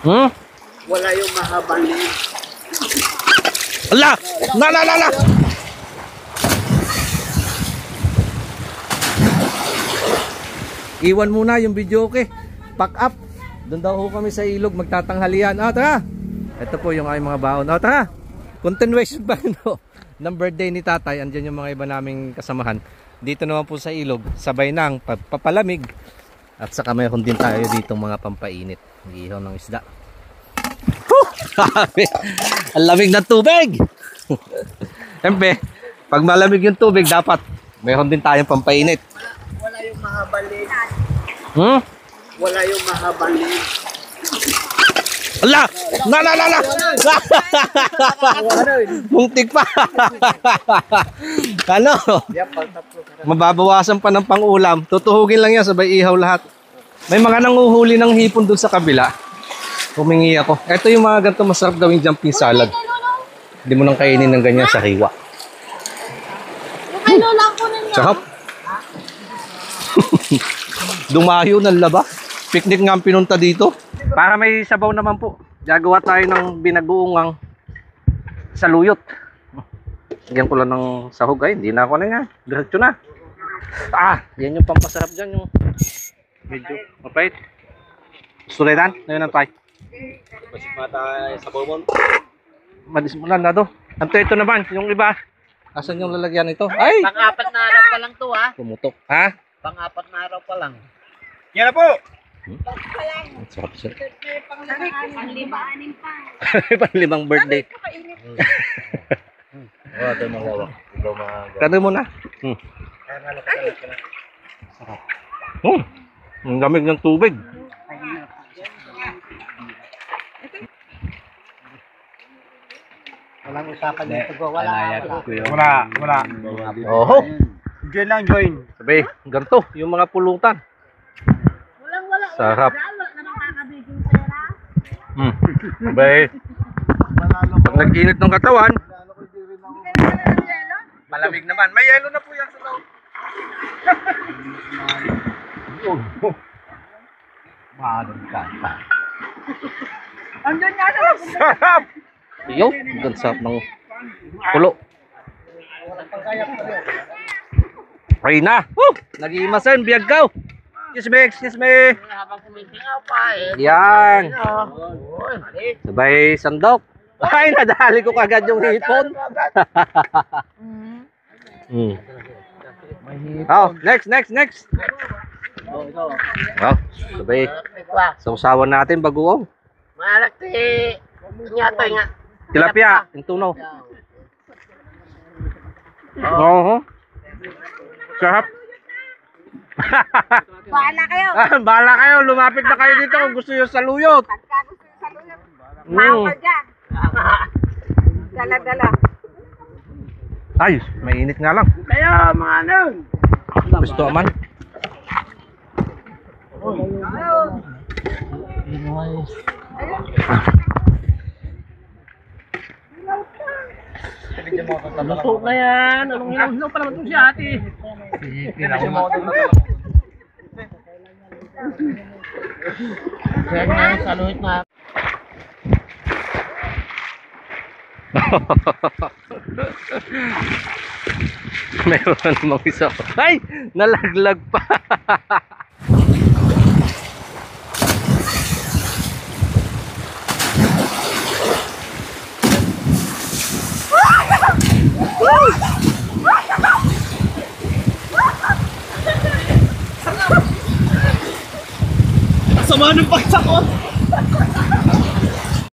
Hmm? Wala yung mahabang lead. Ala! La! Iwan muna yung video, okay? Pack up. Doon daw ho kami sa ilog magtatanghalian. Tara! Ito po yung aming mga baon. Tara! Continuation pa ng birthday ni tatay. Andyan yung mga iba naming kasamahan. Dito naman po sa ilog, sabay ng papalamig. At saka mayroon din tayo ditong mga pampainit. Ihaw ng isda. Ang lamig ng tubig! Siyempre, pag malamig yung tubig, dapat mayroon din tayong pampainit. Wala yung mahabang lead. Hmm? Wala yung mahabang lead. Ala! La! Muntik pa! Ano? Mababawasan pa ng pang-ulam. Tutuhugin lang yan, sabay ihaw lahat. May mga nanguhuli ng hipon dun sa kabila. Humingi ako. Ito yung mga ganito masarap gawing jumping salad. Hindi mo nang kainin ng ganyan sa hiwa. Sarap. Dumayo ng laba. Picnic nga ang pinunta dito. Para may sabaw naman po. Gagawa tayo ng binagoongang saluyot. Lagyan ko lang ng sahog. Ay, hindi na ako na nga. Diretso na. Yan yung pampasarap dyan. Yung medyo mapait. Sulitan. Ngayon ang tayo. Mas mata sabaw mo. Madismulan na to. Ito naman. Yung iba. Asan yung lalagyan ito? Ay! Pang-apat na araw pa lang to, ha? Pumutok. Ha? Pang-apat na araw pa lang. Yan na po! Sarap siya. Pang-lima-anim pa. Pang-limang birthday. Ito yung malawak. Kano mo na? Sarap. Ang lamig ng tubig. Walang usapan dito. Wala. Oho. Join lang, join. Sabi, ganito. Yung mga pulutan. Sarap. Sabi, pag nag-init ng katawan, malamig naman. May yelo na po yan sa loob. Maadong ka. Andun nga na. Sarap! Iyo, ang sarap ng pulo. Reyna! Nag-iimasan, biyag ka! Excuse me! Habang kumitingaw pa eh. Yan! Sabay sandok. Ay, nadali ko kagad yung hipon. Next! Sabay sausawan natin bagoong. Malaki. Nga. Tilapia, yung tunaw. Oo. Sarap. Bahala kayo. Bahala kayo, lumapit na kayo dito kung gusto nyo saluyot. Pagka gusto yung saluyot, mawag dyan. Dala-dala. Ay, mainit nga lang. Kaya mga ano. Gusto man. Luto na yan. Anong hilaw pa naman itong si ate. Kaya nga, saluhit na. Meron namang isa. Ay! Nalaglag pa. Sama ng pagsa ko!